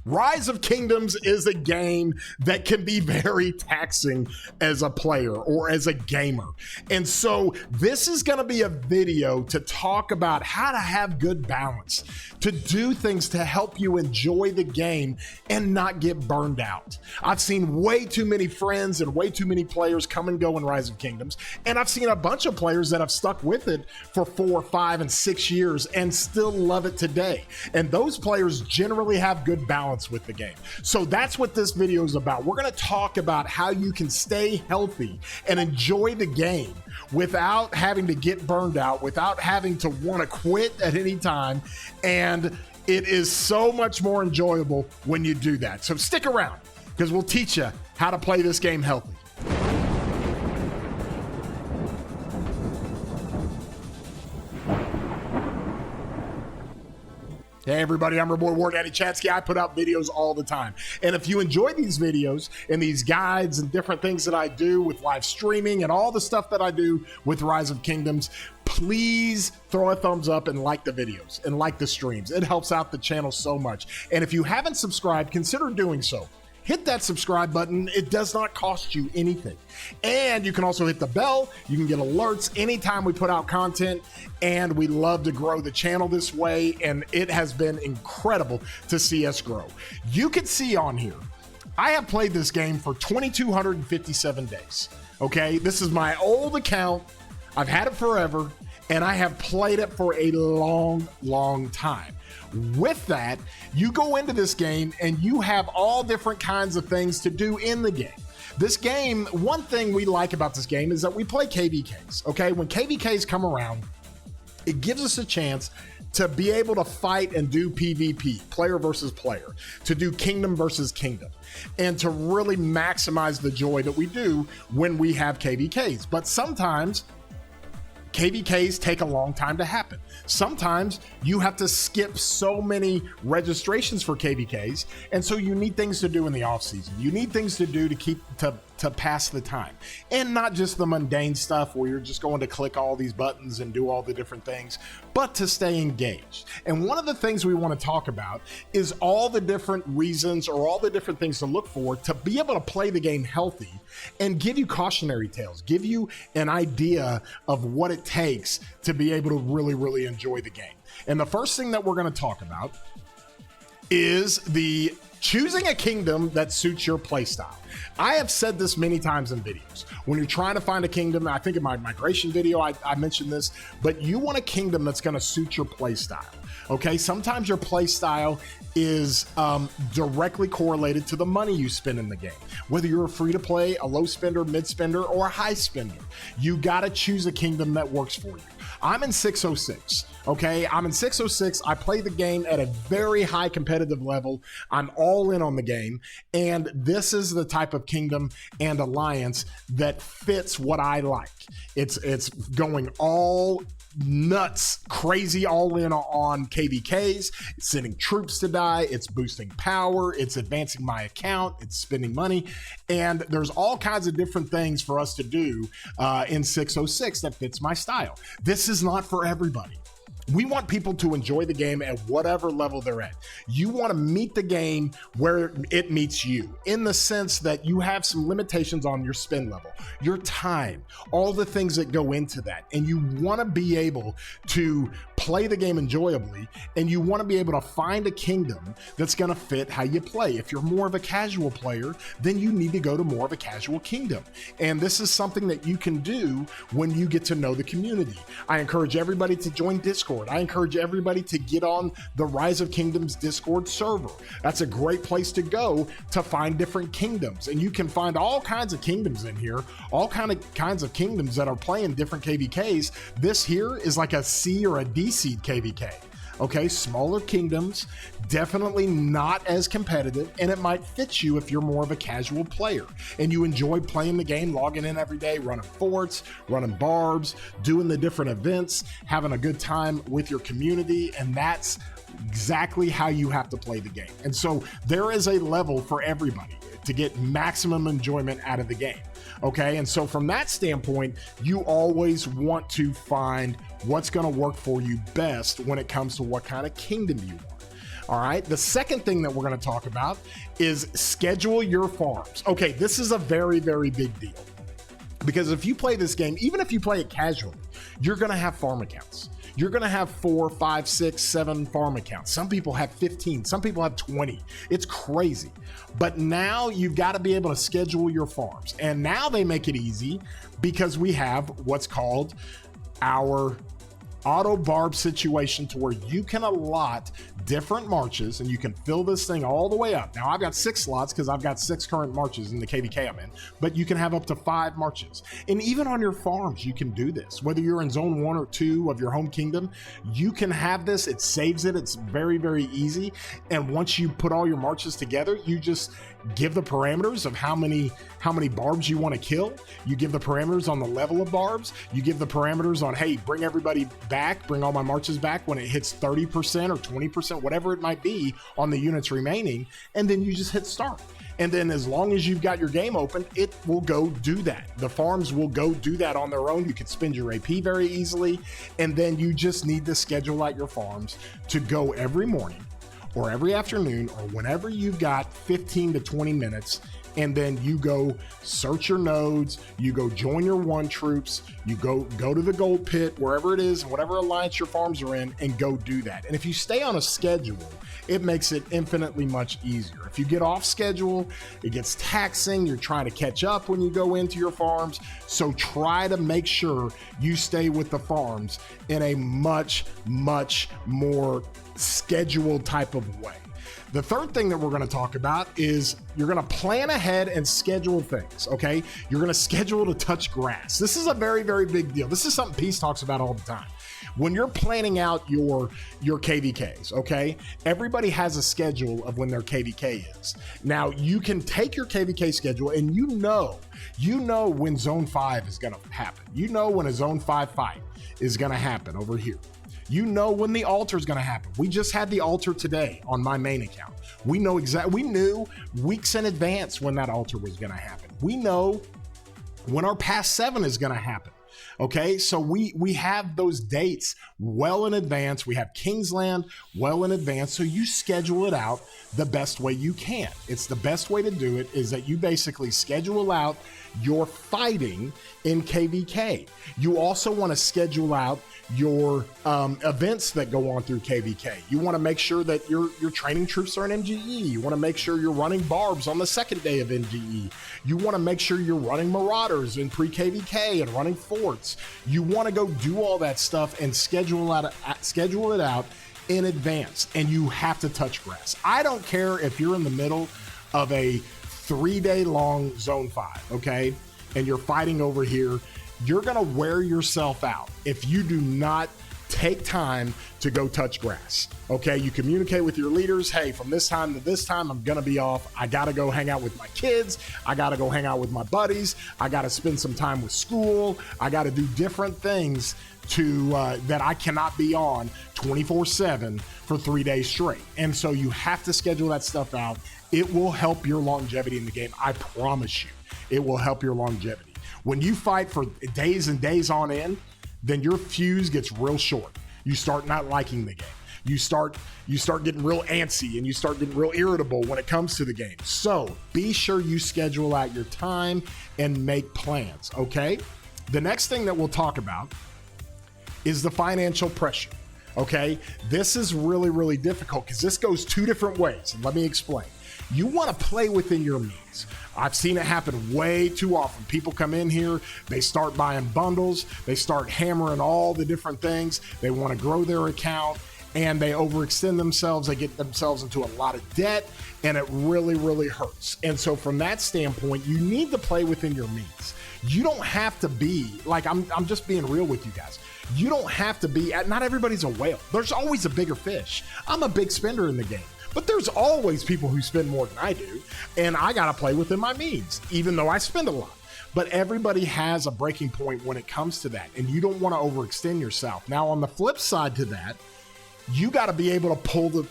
Rise of Kingdoms is a game that can be very taxing as a player or as a gamer. And so this is going to be a video to talk about how to have good balance, to do things to help you enjoy the game and not get burned out. I've seen way too many friends and way too many players come and go in Rise of Kingdoms. And I've seen a bunch of players that have stuck with it for 4, 5, and 6 years and still love it today. And those players generally have good balance with the game. So that's what this video is about. We're going to talk about how you can stay healthy and enjoy the game without having to get burned out, without having to want to quit at any time. And it is so much more enjoyable when you do that. So stick around because we'll teach you how to play this game healthy. Hey everybody, I'm your boy War Daddy Chatsky. I put out videos all the time. And if you enjoy these videos and these guides and different things that I do with live streaming and all the stuff that I do with Rise of Kingdoms, please throw a thumbs up and like the videos and like the streams. It helps out the channel so much. And if you haven't subscribed, consider doing so. Hit that subscribe button. It does not cost you anything. And you can also hit the bell. You can get alerts anytime we put out content. And we love to grow the channel this way. And it has been incredible to see us grow. You can see on here, I have played this game for 2,257 days. Okay, this is my old account. I've had it forever. And I have played it for a long, long time. With that, you go into this game and you have all different kinds of things to do in the game. This game, one thing we like about this game is that we play KVKs, okay? When KVKs come around, it gives us a chance to be able to fight and do PvP, player versus player, to do kingdom versus kingdom, and to really maximize the joy that we do when we have KVKs. But sometimes KVKs take a long time to happen. Sometimes you have to skip so many registrations for KVKs, and so you need things to do in the off season. You need things to do to keep to pass the time, and not just the mundane stuff where you're just going to click all these buttons and do all the different things, but to stay engaged. And one of the things we want to talk about is all the different reasons or all the different things to look for to be able to play the game healthy and give you cautionary tales, give you an idea of what it takes to be able to really, really enjoy the game. And the first thing that we're going to talk about is the choosing a kingdom that suits your playstyle. I have said this many times in videos. When you're trying to find a kingdom, I think in my migration video, I mentioned this, but you want a kingdom that's going to suit your playstyle. Okay, sometimes your playstyle is directly correlated to the money you spend in the game. Whether you're a free to play, a low spender, mid spender, or a high spender, you got to choose a kingdom that works for you. I'm in 606. Okay, I'm in 606. I play the game at a very high competitive level. I'm all in on the game. And this is the type of kingdom and alliance that fits what I like. It's going all nuts, crazy, all in on KVKs. It's sending troops to die. It's boosting power. It's advancing my account. It's spending money. And there's all kinds of different things for us to do in 606 that fits my style. This is not for everybody. We want people to enjoy the game at whatever level they're at. You want to meet the game where it meets you, in the sense that you have some limitations on your spend level, your time, all the things that go into that. And you want to be able to play the game enjoyably, and you want to be able to find a kingdom that's going to fit how you play. If you're more of a casual player, then you need to go to more of a casual kingdom. And this is something that you can do when you get to know the community. I encourage everybody to join Discord. I encourage everybody to get on the Rise of Kingdoms Discord server. That's a great place to go to find different kingdoms. And you can find all kinds of kingdoms in here, all kinds of kingdoms that are playing different KVKs. This here is like a C or a D seed KVK. Okay, smaller kingdoms, definitely not as competitive, and it might fit you if you're more of a casual player and you enjoy playing the game, logging in every day, running forts, running barbs, doing the different events, having a good time with your community, and that's exactly how you have to play the game. And so there is a level for everybody to get maximum enjoyment out of the game. Okay, and so from that standpoint, you always want to find what's going to work for you best when it comes to what kind of kingdom you want. All right. The second thing that we're going to talk about is schedule your farms. Okay, this is a very, very big deal because if you play this game, even if you play it casually, you're going to have farm accounts. You're going to have 4, 5, 6, 7 farm accounts. Some people have 15. Some people have 20. It's crazy. But now you've got to be able to schedule your farms. And now they make it easy because we have what's called our auto barb situation to where you can allot different marches and you can fill this thing all the way up. Now I've got 6 slots because I've got 6 current marches in the KVK I'm in, but you can have up to 5 marches. And even on your farms, you can do this. Whether you're in zone 1 or 2 of your home kingdom, you can have this. It saves it. It's very, very easy. And once you put all your marches together, you just give the parameters of how many barbs you want to kill. You give the parameters on the level of barbs. You give the parameters on, hey, bring everybody back, bring all my marches back when it hits 30% or 20%, whatever it might be on the units remaining. And then you just hit start. And then as long as you've got your game open, it will go do that. The farms will go do that on their own. You can spend your AP very easily. And then you just need to schedule out your farms to go every morning or every afternoon or whenever you've got 15 to 20 minutes, and then you go search your nodes, you go join your 1 troops, you go to the gold pit, wherever it is, whatever alliance your farms are in, and go do that. And if you stay on a schedule, it makes it infinitely much easier. If you get off schedule, it gets taxing. You're trying to catch up when you go into your farms. So try to make sure you stay with the farms in a much, much more scheduled type of way. The third thing that we're going to talk about is you're going to plan ahead and schedule things, okay? You're going to schedule to touch grass. This is a very, very big deal. This is something Peace talks about all the time. When you're planning out your KVKs, okay? Everybody has a schedule of when their KVK is. Now, you can take your KVK schedule and you know when Zone 5 is going to happen. You know when a Zone 5 fight is going to happen over here. You know when the altar is going to happen. We just had the altar today on my main account. We knew weeks in advance when that altar was going to happen. We know when our past 7 is going to happen. Okay, so we have those dates well in advance. We have Kingsland well in advance. So you schedule it out the best way you can. It's the best way to do it is that you basically schedule out your fighting in KVK. You also want to schedule out your events that go on through KVK. You want to make sure that your training troops are in MGE. You want to make sure you're running barbs on the second day of MGE. You want to make sure you're running marauders in pre-KVK and running forts. You want to go do all that stuff and schedule it out in advance, and you have to touch grass. I don't care if you're in the middle of a 3-day long Zone 5, okay, and you're fighting over here. You're going to wear yourself out if you do not take time to go touch grass. Okay, you communicate with your leaders. Hey, from this time to this time, I'm going to be off. I got to go hang out with my kids. I got to go hang out with my buddies. I got to spend some time with school. I got to do different things that I cannot be on 24/7 for 3 days straight. And so you have to schedule that stuff out. It will help your longevity in the game. I promise you, it will help your longevity. When you fight for days and days on end, then your fuse gets real short. You start not liking the game. You start getting real antsy and you start getting real irritable when it comes to the game. So be sure you schedule out your time and make plans, okay? The next thing that we'll talk about is the financial pressure, okay? This is really, really difficult because this goes 2 different ways. And let me explain. You want to play within your means. I've seen it happen way too often. People come in here, they start buying bundles, they start hammering all the different things. They want to grow their account and they overextend themselves. They get themselves into a lot of debt and it really, really hurts. And so from that standpoint, you need to play within your means. You don't have to be, like, I'm just being real with you guys. You don't have to be, not everybody's a whale. There's always a bigger fish. I'm a big spender in the game. But there's always people who spend more than I do, and I got to play within my means, even though I spend a lot. But everybody has a breaking point when it comes to that, and you don't want to overextend yourself. Now, on the flip side to that, you got to be able to pull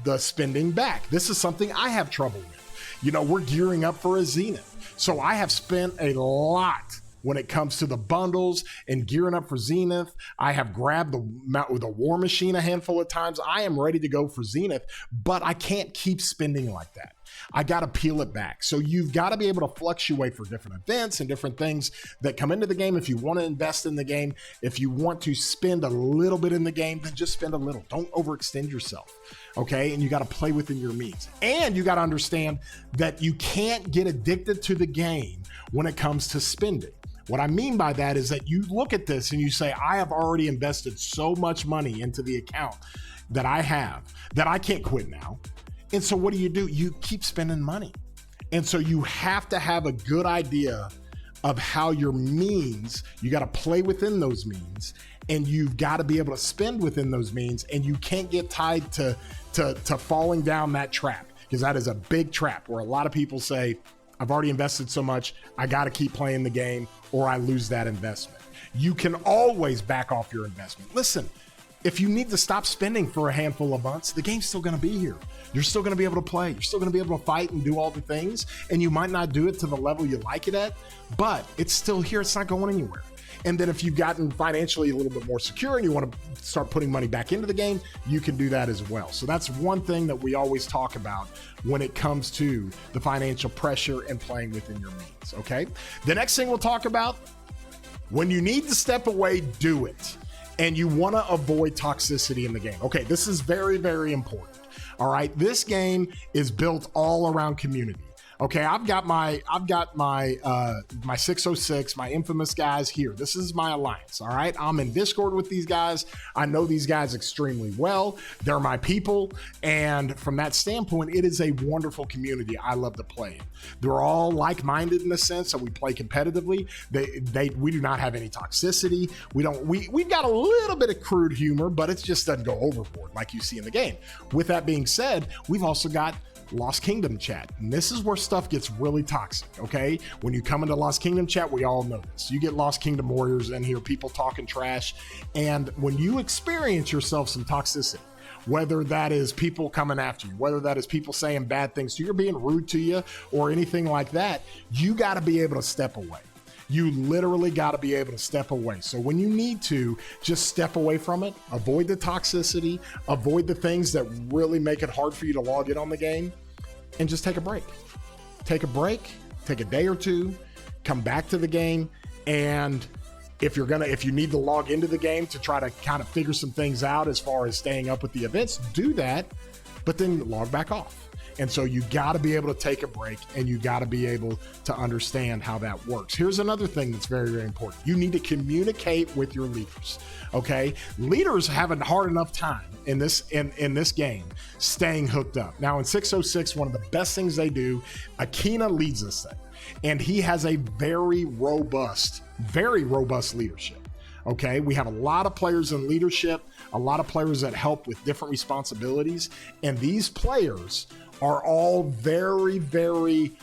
the spending back. This is something I have trouble with. You know, we're gearing up for a Zenith. So I have spent a lot when it comes to the bundles and gearing up for Zenith. I have grabbed the War Machine a handful of times. I am ready to go for Zenith, but I can't keep spending like that. I got to peel it back. So you've got to be able to fluctuate for different events and different things that come into the game. If you want to invest in the game, if you want to spend a little bit in the game, then just spend a little. Don't overextend yourself. Okay. And you got to play within your means. And you got to understand that you can't get addicted to the game when it comes to spending. What I mean by that is that you look at this and you say, I have already invested so much money into the account that I have that I can't quit now. And so what do? You keep spending money. And so you have to have a good idea of how your means, you got to play within those means, and you've got to be able to spend within those means, and you can't get tied to falling down that trap, because that is a big trap where a lot of people say, I've already invested so much, I got to keep playing the game or I lose that investment. You can always back off your investment. Listen, if you need to stop spending for a handful of months, the game's still going to be here. You're still going to be able to play. You're still going to be able to fight and do all the things. And you might not do it to the level you like it at, but it's still here. It's not going anywhere. And then if you've gotten financially a little bit more secure and you want to start putting money back into the game, you can do that as well. So that's one thing that we always talk about when it comes to the financial pressure and playing within your means. Okay. The next thing we'll talk about, when you need to step away, do it. And you want to avoid toxicity in the game. Okay, this is very, very important. All right, this game is built all around community. Okay, I've got my 606, my infamous guys here. This is my alliance. All right, I'm in Discord with these guys. I know these guys extremely well. They're my people, and from that standpoint, it is a wonderful community I love to play in. They're all like-minded in a sense, so we play competitively. We do not have any toxicity. We've got a little bit of crude humor, but it just doesn't go overboard like you see in the game. With that being said, we've also got Lost Kingdom chat, and this is where stuff gets really toxic. Okay, when you come into Lost Kingdom chat, we all know this. You get Lost Kingdom warriors in here, people talking trash, and when you experience yourself some toxicity, whether that is people coming after you, whether that is people saying bad things to you, or being rude to you, or anything like that, you got to be able to step away. You literally got to be able to step away. So when you need to, just step away from it, avoid the toxicity, avoid the things that really make it hard for you to log in on the game, and just take a break. Take a break, take a day or two, come back to the game, and if you need to log into the game to try to kind of figure some things out as far as staying up with the events, do that, but then log back off. And so you got to be able to take a break, and you got to be able to understand how that works. Here's another thing that's very, very important. You need to communicate with your leaders. Okay, leaders have a hard enough time in this game staying hooked up. Now in 606, one of the best things they do, Akina leads this thing, and he has a very robust leadership. Okay, we have a lot of players in leadership, a lot of players that help with different responsibilities, and these players are all very, very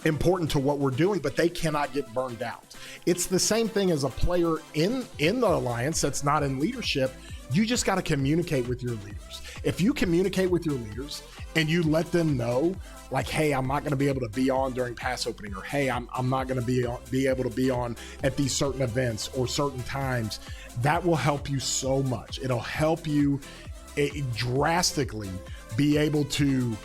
important to what we're doing, but they cannot get burned out. It's the same thing as a player in the alliance that's not in leadership. You just got to communicate with your leaders. If you communicate with your leaders and you let them know, like, hey, I'm not going to be able to be on during pass opening, or hey, I'm not going to be able to be on at these certain events or certain times, that will help you so much. It'll help you drastically be able to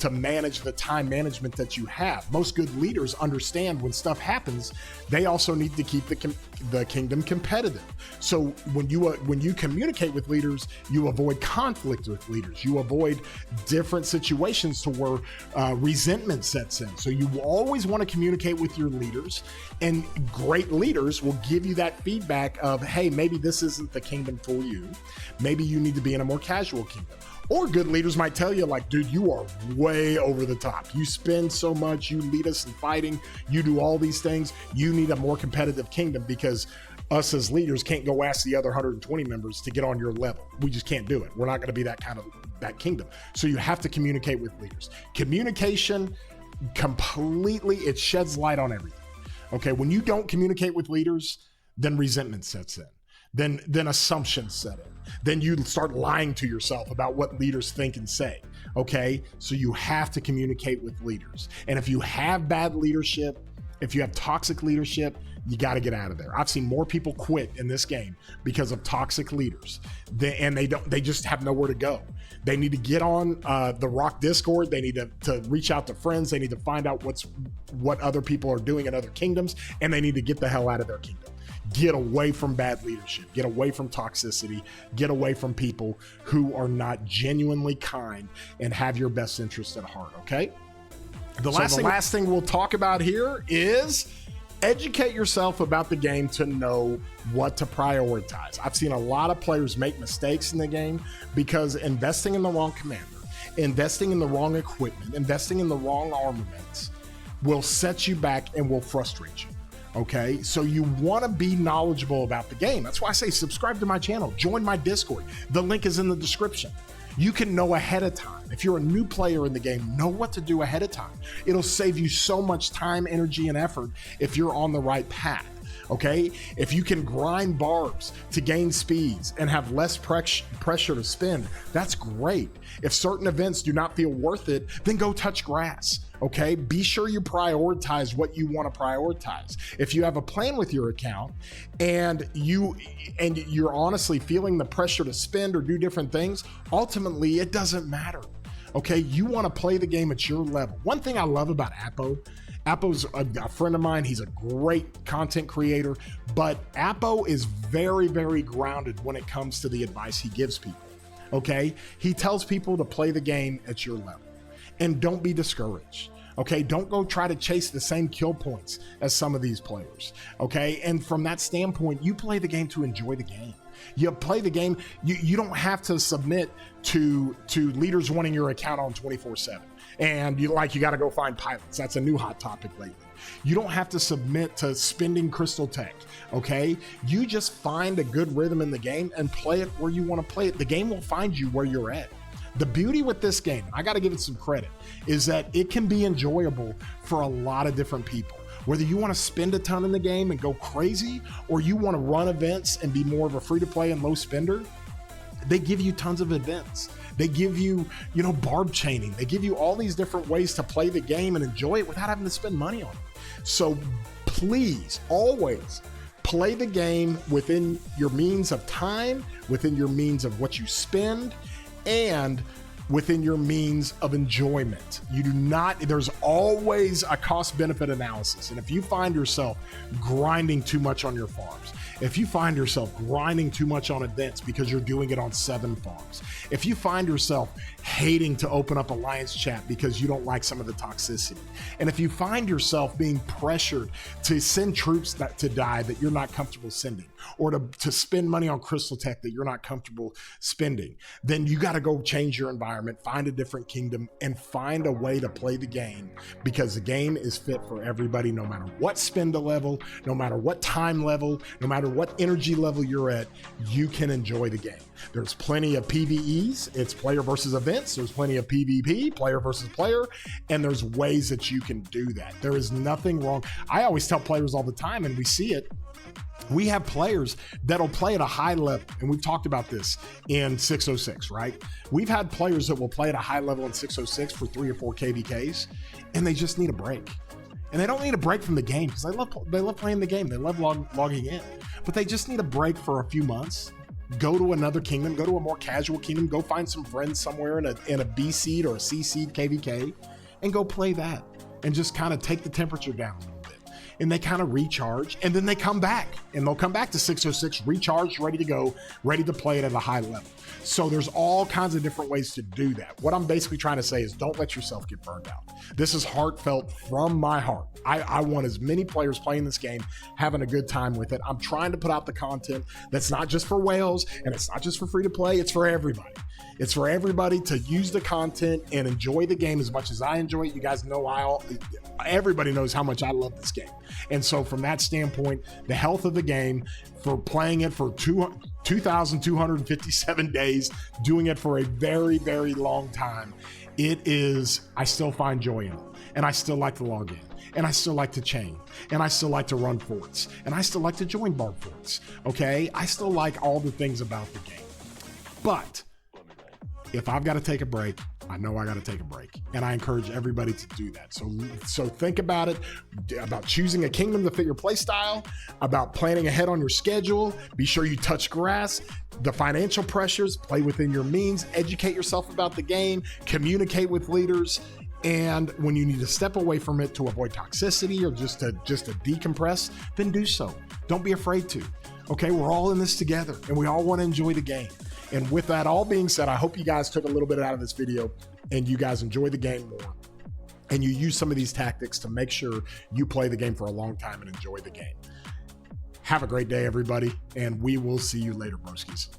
manage the time management that you have. Most good leaders understand when stuff happens, they also need to keep the kingdom competitive. So when you communicate with leaders, you avoid conflict with leaders. You avoid different situations to where resentment sets in. So you always want to communicate with your leaders, and great leaders will give you that feedback of, hey, maybe this isn't the kingdom for you. Maybe you need to be in a more casual kingdom. Or good leaders might tell you, like, dude, you are way over the top. You spend so much, you lead us in fighting, you do all these things. You need a more competitive kingdom, because us as leaders can't go ask the other 120 members to get on your level. We just can't do it. We're not going to be that kingdom. So you have to communicate with leaders. Communication completely, it sheds light on everything. Okay, when you don't communicate with leaders, then resentment sets in. Then assumptions set in. Then you start lying to yourself about what leaders think and say. Okay, so you have to communicate with leaders. And if you have bad leadership, If you have toxic leadership, you got to get out of there. I've seen more people quit in this game because of toxic leaders, and they just have nowhere to go. They need to get on the ROK Discord. They need to reach out to friends. They need to find out what other people are doing in other kingdoms, and they need to get the hell out of their kingdom. Get away from bad leadership. Get away from toxicity. Get away from people who are not genuinely kind and have your best interest at heart, okay? The last thing we'll talk about here is educate yourself about the game to know what to prioritize. I've seen a lot of players make mistakes in the game because investing in the wrong commander, investing in the wrong equipment, investing in the wrong armaments will set you back and will frustrate you. Okay, so you want to be knowledgeable about the game. That's why I say subscribe to my channel, join my Discord. The link is in the description. You can know ahead of time. If you're a new player in the game, know what to do ahead of time. It'll save you so much time, energy, and effort if you're on the right path. Okay, if you can grind barbs to gain speeds and have less pressure to spend, that's great. If certain events do not feel worth it, then go touch grass. Okay, be sure you prioritize what you want to prioritize. If you have a plan with your account and you're honestly feeling the pressure to spend or do different things, ultimately it doesn't matter. Okay, you want to play the game at your level. One thing I love about Appo's a friend of mine. He's a great content creator, but Appo is very, very grounded when it comes to the advice he gives people. Okay, he tells people to play the game at your level and don't be discouraged. Okay, don't go try to chase the same kill points as some of these players. Okay, and from that standpoint, you play the game to enjoy the game. You play the game. You don't have to submit to leaders wanting your account on 24/7. And you got to go find pilots. That's a new hot topic lately. You don't have to submit to spending crystal tech. Okay, you just find a good rhythm in the game and play it where you want to play it. The game will find you where you're at. The beauty with this game, I got to give it some credit, is that it can be enjoyable for a lot of different people. Whether you want to spend a ton in the game and go crazy, or you want to run events and be more of a free-to-play and low spender, they give you tons of events. They give you, barb chaining. They give you all these different ways to play the game and enjoy it without having to spend money on it. So please, always play the game within your means of time, within your means of what you spend, and within your means of enjoyment. There's always a cost benefit analysis. And if you find yourself grinding too much on your farms, if you find yourself grinding too much on events because you're doing it on 7 farms, if you find yourself hating to open up Alliance chat because you don't like some of the toxicity, and if you find yourself being pressured to send troops to die that you're not comfortable sending, or to spend money on crystal tech that you're not comfortable spending, then you got to go change your environment, find a different kingdom, and find a way to play the game, because the game is fit for everybody, no matter what spend level, no matter what time level, no matter what energy level you're at. You can enjoy the game. There's plenty of PvEs, it's player versus events. There's plenty of PvP, player versus player, and there's ways that you can do that. There is nothing wrong. I always tell players all the time, and we see it, we have players that'll play at a high level, and we've talked about this in 606, right? We've had players that will play at a high level in 606 for 3 or 4 KVKs, and they just need a break. And they don't need a break from the game, because they love playing the game. They love logging in, but they just need a break for a few months. Go to another kingdom, go to a more casual kingdom, go find some friends somewhere in a B seed or a C seed KVK, and go play that, and just kind of take the temperature down a little bit. And they kind of recharge, and then they come back, and they'll come back to 606, recharged, ready to go, ready to play it at a high level. So there's all kinds of different ways to do that. What I'm basically trying to say is don't let yourself get burned out. This is heartfelt from my heart. I want as many players playing this game, having a good time with it. I'm trying to put out the content that's not just for whales, and it's not just for free to play, it's for everybody. It's for everybody to use the content and enjoy the game as much as I enjoy it. You guys know everybody knows how much I love this game. And so from that standpoint, the health of the game, for playing it for 2,257 days, doing it for a very, very long time, I still find joy in it. And I still like to log in. And I still like to chain. And I still like to run forts. And I still like to join barb forts. Okay? I still like all the things about the game. But if I've got to take a break, I know I got to take a break. And I encourage everybody to do that. So think about it, about choosing a kingdom to fit your play style, about planning ahead on your schedule. Be sure you touch grass, the financial pressures, play within your means, educate yourself about the game, communicate with leaders. And when you need to step away from it to avoid toxicity or just to decompress, then do so. Don't be afraid to. Okay, we're all in this together and we all want to enjoy the game. And with that all being said, I hope you guys took a little bit out of this video and you guys enjoy the game more. And you use some of these tactics to make sure you play the game for a long time and enjoy the game. Have a great day, everybody. And we will see you later, broskies.